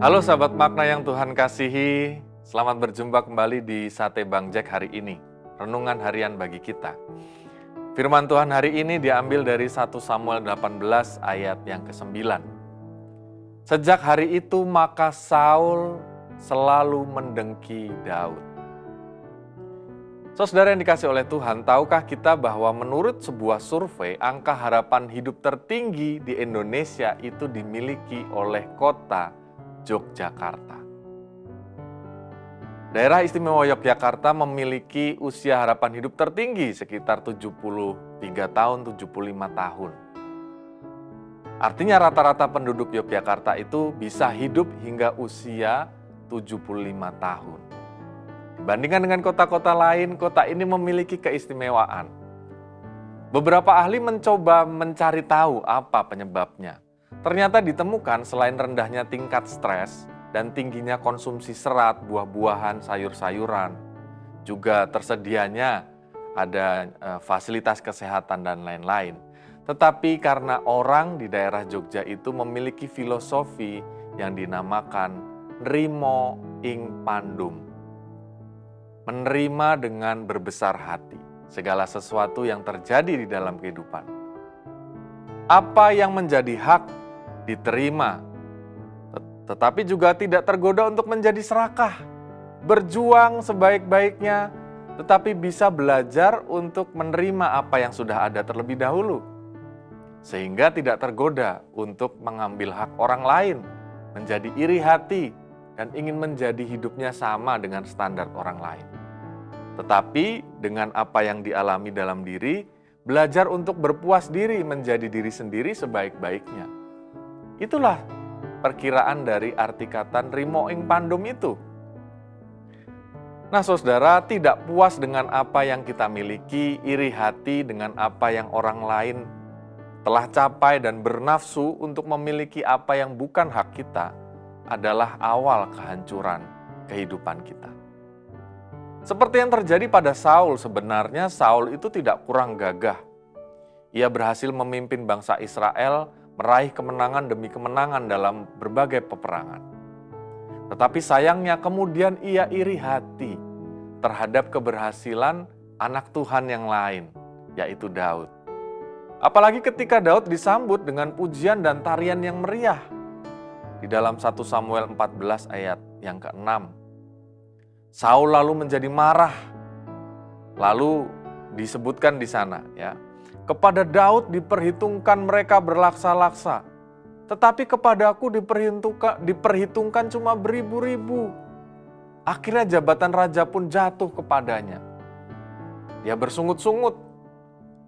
Halo sahabat makna yang Tuhan kasihi, selamat berjumpa kembali di Sate Bang Jack hari ini, renungan harian bagi kita. Firman Tuhan hari ini diambil dari 1 Samuel 18 ayat yang ke-9. Sejak hari itu maka Saul selalu mendengki Daud. Saudara yang dikasih oleh Tuhan, tahukah kita bahwa menurut sebuah survei, angka harapan hidup tertinggi di Indonesia itu dimiliki oleh kota Yogyakarta. Daerah Istimewa Yogyakarta memiliki usia harapan hidup tertinggi sekitar 73 tahun, 75 tahun. Artinya rata-rata penduduk Yogyakarta itu bisa hidup hingga usia 75 tahun. Dibandingkan dengan kota-kota lain, kota ini memiliki keistimewaan. Beberapa ahli mencoba mencari tahu apa penyebabnya. Ternyata ditemukan selain rendahnya tingkat stres dan tingginya konsumsi serat, buah-buahan, sayur-sayuran, juga tersedianya ada fasilitas kesehatan dan lain-lain. Tetapi karena orang di daerah Jogja itu memiliki filosofi yang dinamakan nrimo ing pandum. Menerima dengan berbesar hati segala sesuatu yang terjadi di dalam kehidupan. Apa yang menjadi hak diterima, tetapi juga tidak tergoda untuk menjadi serakah. Berjuang sebaik-baiknya, tetapi bisa belajar untuk menerima apa yang sudah ada terlebih dahulu. Sehingga tidak tergoda untuk mengambil hak orang lain, menjadi iri hati, dan ingin menjadi hidupnya sama dengan standar orang lain. Tetapi dengan apa yang dialami dalam diri, belajar untuk berpuas diri menjadi diri sendiri sebaik-baiknya. Itulah perkiraan dari arti kata nrimo ing pandum itu. Nah saudara, tidak puas dengan apa yang kita miliki, iri hati dengan apa yang orang lain telah capai dan bernafsu untuk memiliki apa yang bukan hak kita adalah awal kehancuran kehidupan kita. Seperti yang terjadi pada Saul, sebenarnya Saul itu tidak kurang gagah. Ia berhasil memimpin bangsa Israel meraih kemenangan demi kemenangan dalam berbagai peperangan. Tetapi sayangnya kemudian ia iri hati terhadap keberhasilan anak Tuhan yang lain, yaitu Daud. Apalagi ketika Daud disambut dengan pujian dan tarian yang meriah. Di dalam 1 Samuel 14 ayat yang ke-6. Saul lalu menjadi marah. Lalu disebutkan di sana ya, kepada Daud diperhitungkan mereka berlaksa-laksa, tetapi kepadaku diperhitungkan cuma beribu-ribu. Akhirnya jabatan raja pun jatuh kepadanya. Dia bersungut-sungut.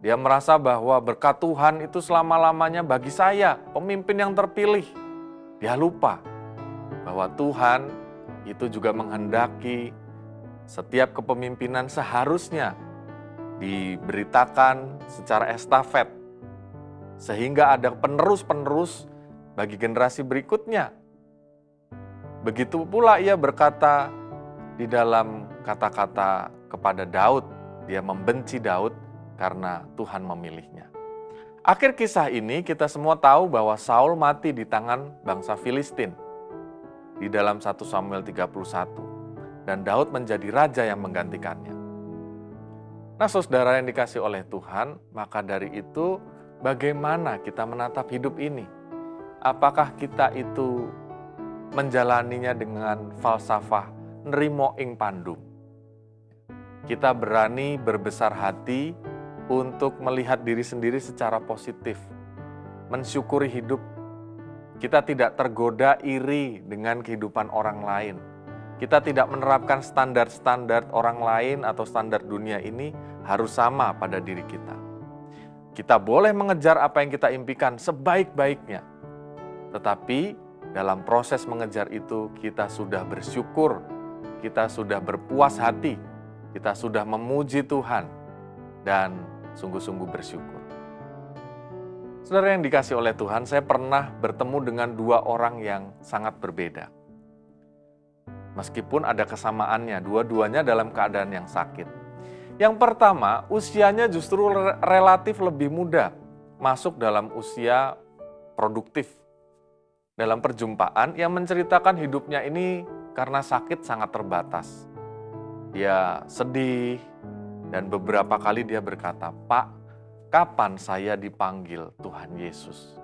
Dia merasa bahwa berkat Tuhan itu selama-lamanya bagi saya, pemimpin yang terpilih. Dia lupa bahwa Tuhan itu juga menghendaki setiap kepemimpinan seharusnya diberitakan secara estafet, sehingga ada penerus-penerus bagi generasi berikutnya. Begitu pula ia berkata di dalam kata-kata kepada Daud, dia membenci Daud karena Tuhan memilihnya. Akhir kisah ini kita semua tahu bahwa Saul mati di tangan bangsa Filistin di dalam 1 Samuel 31 dan Daud menjadi raja yang menggantikannya. Nah saudara yang dikasih oleh Tuhan, maka dari itu bagaimana kita menatap hidup ini? Apakah kita itu menjalaninya dengan falsafah nrimo ing pandum? Kita berani berbesar hati untuk melihat diri sendiri secara positif, mensyukuri hidup. Kita tidak tergoda iri dengan kehidupan orang lain. Kita tidak menerapkan standar-standar orang lain atau standar dunia ini harus sama pada diri kita. Kita boleh mengejar apa yang kita impikan sebaik-baiknya. Tetapi dalam proses mengejar itu kita sudah bersyukur, kita sudah berpuas hati, kita sudah memuji Tuhan dan sungguh-sungguh bersyukur. Saudara yang dikasih oleh Tuhan, saya pernah bertemu dengan dua orang yang sangat berbeda. Meskipun ada kesamaannya, dua-duanya dalam keadaan yang sakit. Yang pertama, usianya justru relatif lebih muda, masuk dalam usia produktif. dalam perjumpaan yang menceritakan hidupnya ini karena sakit sangat terbatas. Dia sedih dan beberapa kali dia berkata, "Pak, kapan saya dipanggil Tuhan Yesus?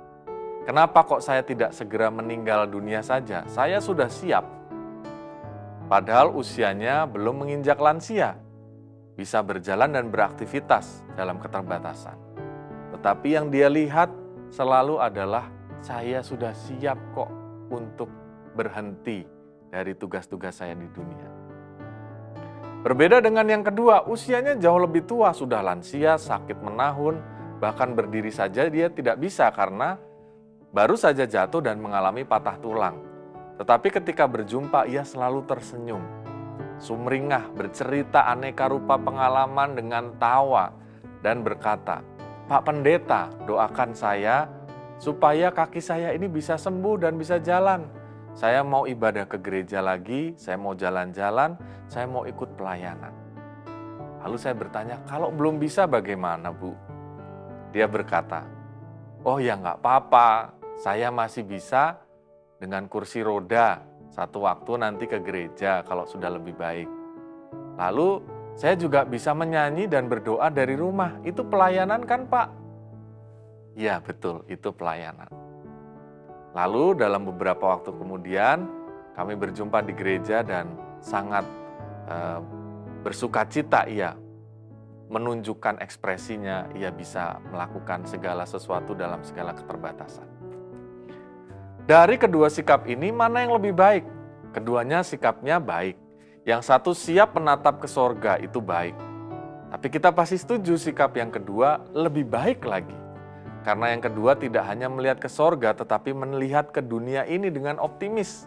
Kenapa kok saya tidak segera meninggal dunia saja? Saya sudah siap." Padahal usianya belum menginjak lansia, bisa berjalan dan beraktivitas dalam keterbatasan. Tetapi yang dia lihat selalu adalah, saya sudah siap kok untuk berhenti dari tugas-tugas saya di dunia. Berbeda dengan yang kedua, usianya jauh lebih tua, sudah lansia, sakit menahun, bahkan berdiri saja dia tidak bisa karena baru saja jatuh dan mengalami patah tulang. Tetapi ketika berjumpa, ia selalu tersenyum, sumringah, bercerita aneka rupa pengalaman dengan tawa, dan berkata, "Pak Pendeta, doakan saya supaya kaki saya ini bisa sembuh dan bisa jalan. Saya mau ibadah ke gereja lagi, saya mau jalan-jalan, saya mau ikut pelayanan." Lalu saya bertanya, "Kalau belum bisa bagaimana, Bu?" Dia berkata, "Oh ya nggak apa-apa, saya masih bisa dengan kursi roda satu waktu nanti ke gereja kalau sudah lebih baik. Lalu saya juga bisa menyanyi dan berdoa dari rumah. Itu pelayanan kan, Pak?" Ya betul, itu pelayanan. Lalu dalam beberapa waktu kemudian kami berjumpa di gereja dan sangat bersukacita ia menunjukkan ekspresinya, ia bisa melakukan segala sesuatu dalam segala keterbatasan. Dari kedua sikap ini, mana yang lebih baik? Keduanya sikapnya baik. Yang satu siap menatap ke sorga, itu baik. Tapi kita pasti setuju sikap yang kedua lebih baik lagi. Karena yang kedua tidak hanya melihat ke sorga, tetapi melihat ke dunia ini dengan optimis.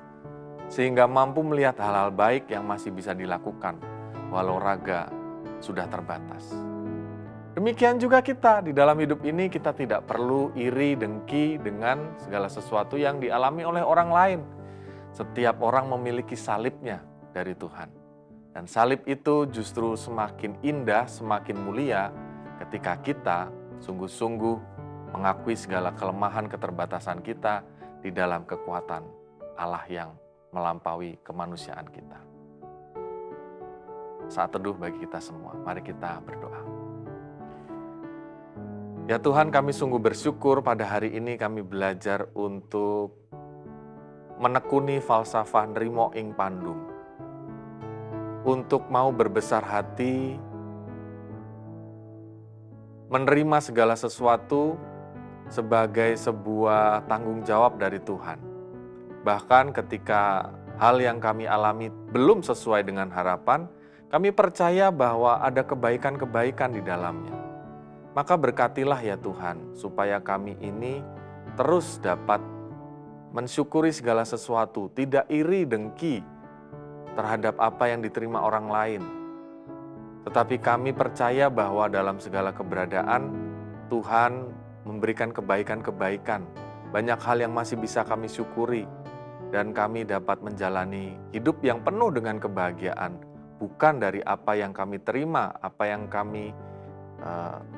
Sehingga mampu melihat hal-hal baik yang masih bisa dilakukan, walau raga sudah terbatas. Demikian juga kita, di dalam hidup ini kita tidak perlu iri, dengki dengan segala sesuatu yang dialami oleh orang lain. Setiap orang memiliki salibnya dari Tuhan. Dan salib itu justru semakin indah, semakin mulia ketika kita sungguh-sungguh mengakui segala kelemahan keterbatasan kita di dalam kekuatan Allah yang melampaui kemanusiaan kita. Saat teduh bagi kita semua, mari kita berdoa. Ya Tuhan, kami sungguh bersyukur pada hari ini kami belajar untuk menekuni falsafah nrimo ing pandum. Untuk mau berbesar hati, menerima segala sesuatu sebagai sebuah tanggung jawab dari Tuhan. Bahkan ketika hal yang kami alami belum sesuai dengan harapan, kami percaya bahwa ada kebaikan-kebaikan di dalamnya. Maka berkatilah ya Tuhan, supaya kami ini terus dapat mensyukuri segala sesuatu, tidak iri dengki terhadap apa yang diterima orang lain. Tetapi kami percaya bahwa dalam segala keberadaan, Tuhan memberikan kebaikan-kebaikan. Banyak hal yang masih bisa kami syukuri, dan kami dapat menjalani hidup yang penuh dengan kebahagiaan, bukan dari apa yang kami terima, apa yang kami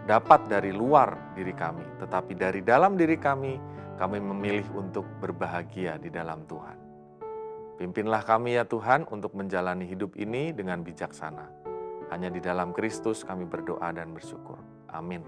dapat dari luar diri kami, tetapi dari dalam diri kami memilih untuk berbahagia di dalam Tuhan. Pimpinlah kami ya Tuhan untuk menjalani hidup ini dengan bijaksana. Hanya di dalam Kristus kami berdoa dan bersyukur. Amin.